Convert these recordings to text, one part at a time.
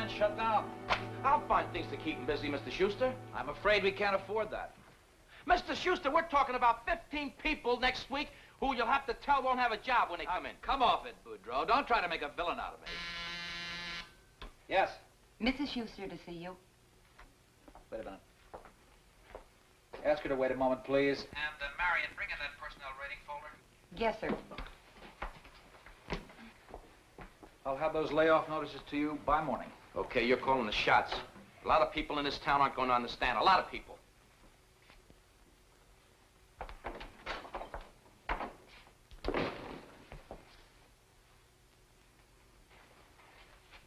plant shut down. I'll find things to keep him busy, Mr. Shuster. I'm afraid we can't afford that. Mr. Shuster, we're talking about 15 people next week who you'll have to tell won't have a job when they come in. Come off it, Boudreaux. Don't try to make a villain out of me. Yes? Mrs. Shuster to see you. Wait a minute. Ask her to wait a moment, please. And, Marion, bring in that personnel rating folder. Yes, sir. I'll have those layoff notices to you by morning. Okay, you're calling the shots. A lot of people in this town aren't going to understand. A lot of people.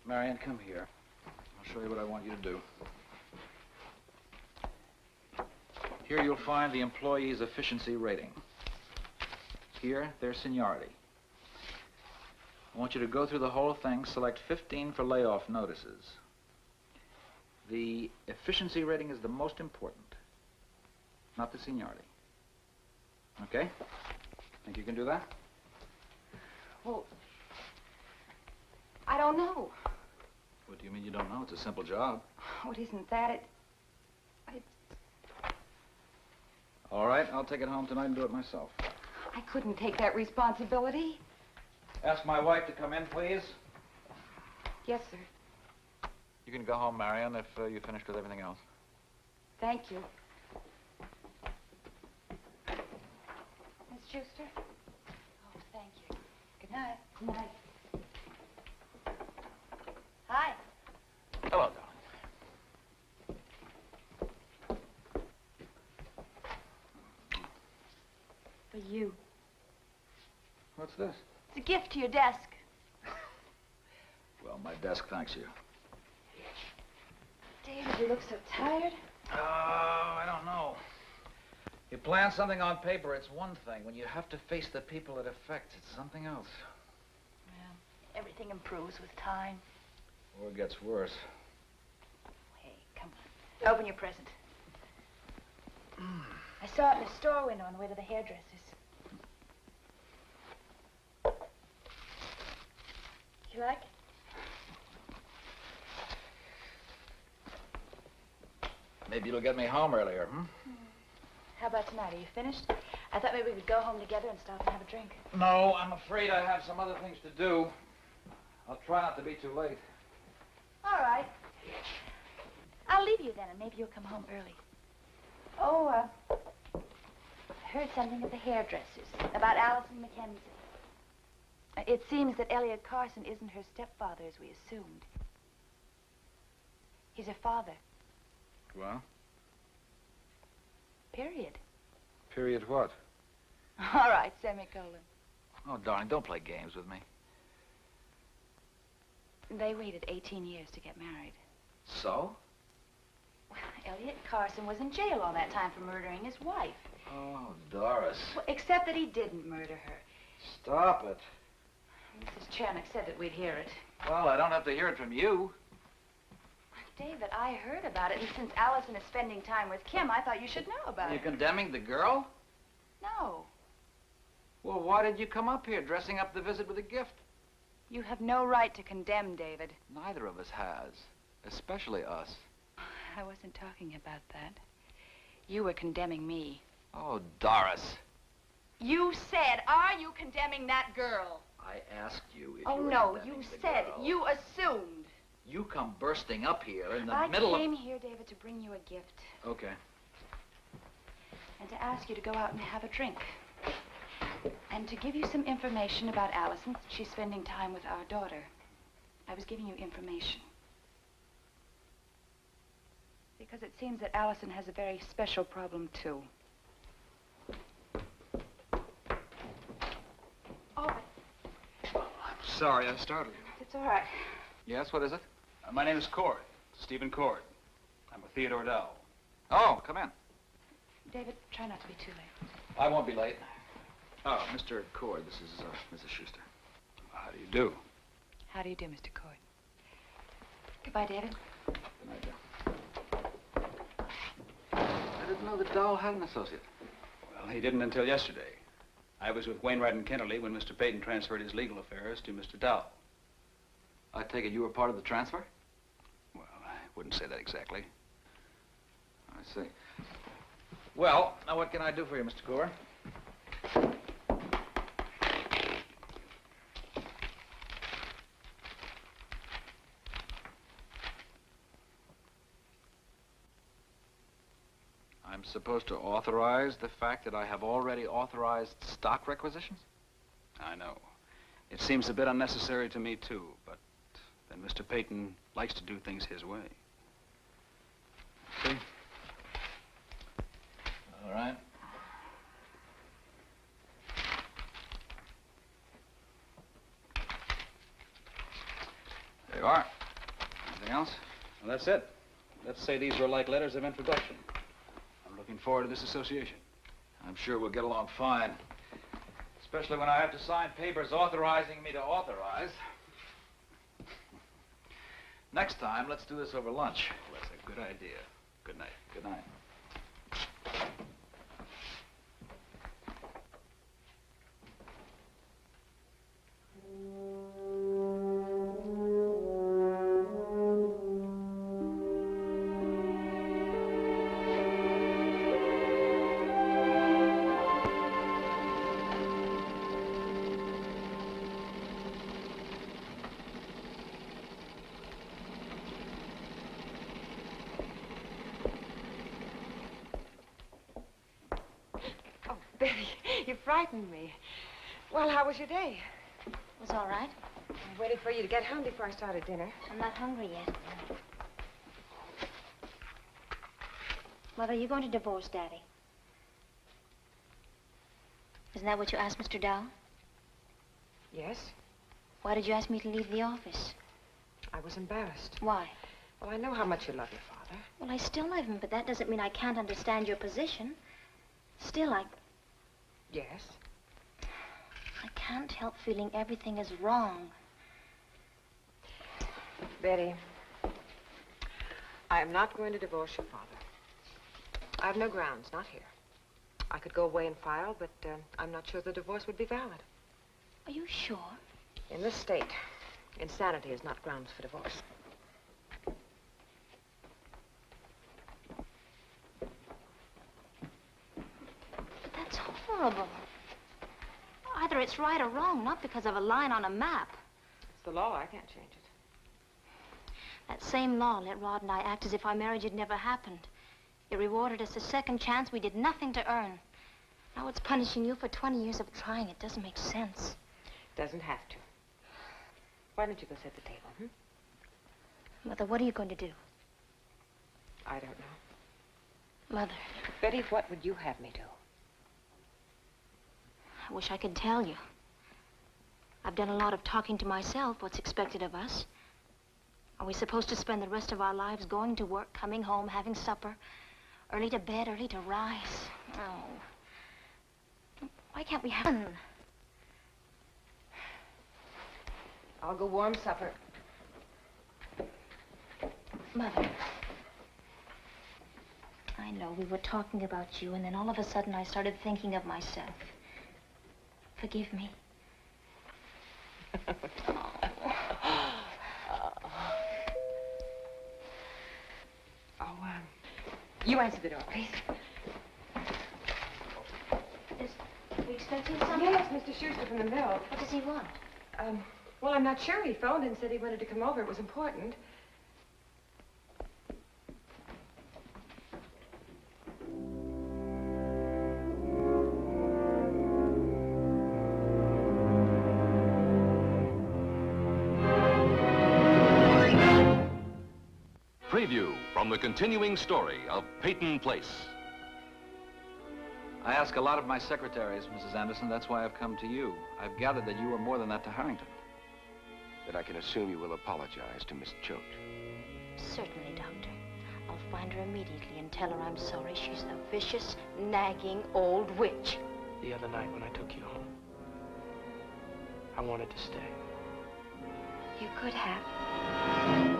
Marion, come here. I'll show you what I want you to do. Here you'll find the employee's efficiency rating. Here, their seniority. I want you to go through the whole thing, select 15 for layoff notices. The efficiency rating is the most important, not the seniority. Okay? Think you can do that? Well, I don't know. What do you mean you don't know? It's a simple job. Oh, it isn't that. All right, I'll take it home tonight and do it myself. I couldn't take that responsibility. Ask my wife to come in, please. Yes, sir. You can go home, Marion, if you finished with everything else. Thank you. Miss Shuster? Oh, thank you. Good night. Good night. Hi. Hello, darling. For you. What's this? It's a gift to your desk. Well, my desk thanks you. David, you look so tired. Oh, I don't know. You plan something on paper, it's one thing. When you have to face the people it affects, it's something else. Well, everything improves with time. Or it gets worse. Hey, come on. Open your present. I saw it in the store window on the way to the hairdresser's. You like it? Maybe you'll get me home earlier, How about tonight? Are you finished? I thought maybe we could go home together and stop and have a drink. No, I'm afraid I have some other things to do. I'll try not to be too late. All right. I'll leave you then, and maybe you'll come home early. Oh, I heard something at the hairdresser's about Allison Mackenzie. It seems that Elliot Carson isn't her stepfather, as we assumed. He's her father. Well? Period. Period what? All right, semicolon. Oh, darling, don't play games with me. They waited 18 years to get married. So? Well, Elliot Carson was in jail all that time for murdering his wife. Oh, Doris. Well, except that he didn't murder her. Stop it. Mrs. Chernick said that we'd hear it. Well, I don't have to hear it from you. David, I heard about it, and since Allison is spending time with Kim, I thought you should know about it. You're condemning the girl? No. Well, why did you come up here dressing up the visit with a gift? You have no right to condemn David. Neither of us has, especially us. I wasn't talking about that. You were condemning me. Oh, Doris. You said, are you condemning that girl? I asked you if oh, you were no, condemning you the said, girl. you assumed. You come bursting up here in the middle of... I came here, David, to bring you a gift. Okay. And to ask you to go out and have a drink. And to give you some information about Allison. She's spending time with our daughter. I was giving you information. Because it seems that Allison has a very special problem, too. Oh, I'm sorry I startled you. it's all right. Yes, what is it? My name is Cord, Stephen Cord. I'm a Theodore Dowell. Oh, come in. David, try not to be too late. I won't be late. Oh, Mr. Cord, this is Mrs. Shuster. How do you do? How do you do, Mr. Cord? Goodbye, David. Good night, dear. I didn't know that Dowell had an associate. Well, he didn't until yesterday. I was with Wainwright and Kennerly when Mr. Peyton transferred his legal affairs to Mr. Dowell. I take it you were part of the transfer? wouldn't say that exactly. I see. Well, now what can I do for you, Mr. Gore? I'm supposed to authorize the fact that I have already authorized stock requisitions? I know. It seems a bit unnecessary to me, too, but then Mr. Peyton likes to do things his way. See? All right. There you are. Anything else? Well, that's it. Let's say these were like letters of introduction. I'm looking forward to this association. I'm sure we'll get along fine. Especially when I have to sign papers authorizing me to authorize. Next time, let's do this over lunch. Well, that's a good idea. Good night. Good night. Betty, you frightened me. Well, how was your day? It was all right. I waited for you to get home before I started dinner. I'm not hungry yet. Mother, you going to divorce Daddy? Isn't that what you asked Mr. Dow? Yes? Why did you ask me to leave the office? I was embarrassed. Why? Well, I know how much you love your father. Well, I still love him, but that doesn't mean I can't understand your position. Still, Yes? I can't help feeling everything is wrong. Betty, I am not going to divorce your father. I have no grounds, not here. I could go away and file, but I'm not sure the divorce would be valid. Are you sure? In this state, insanity is not grounds for divorce. But that's horrible. Either it's right or wrong, not because of a line on a map. It's the law. I can't change it. That same law let Rod and I act as if our marriage had never happened. It rewarded us a second chance we did nothing to earn. Now it's punishing you for 20 years of trying. It doesn't make sense. Doesn't have to. Why don't you go set the table, Mother, what are you going to do? I don't know. Mother. Betty, what would you have me do? I wish I could tell you. I've done a lot of talking to myself, what's expected of us. Are we supposed to spend the rest of our lives going to work, coming home, having supper, early to bed, early to rise? Oh. Why can't we have fun? I'll go warm supper. Mother. I know we were talking about you, and then all of a sudden I started thinking of myself. Forgive me. You answer the door, please. Are you expecting something? Yes, Mr. Shuster from the mill. What does he want? Well, I'm not sure. He phoned and said he wanted to come over. It was important. Preview from the continuing story of Peyton Place. I ask a lot of my secretaries, Mrs. Anderson. That's why I've come to you. I've gathered that you were more than that to Harrington. Then I can assume you will apologize to Miss Choate. Certainly, Doctor. I'll find her immediately and tell her I'm sorry. She's the vicious, nagging old witch. The other night when I took you home, I wanted to stay. You could have.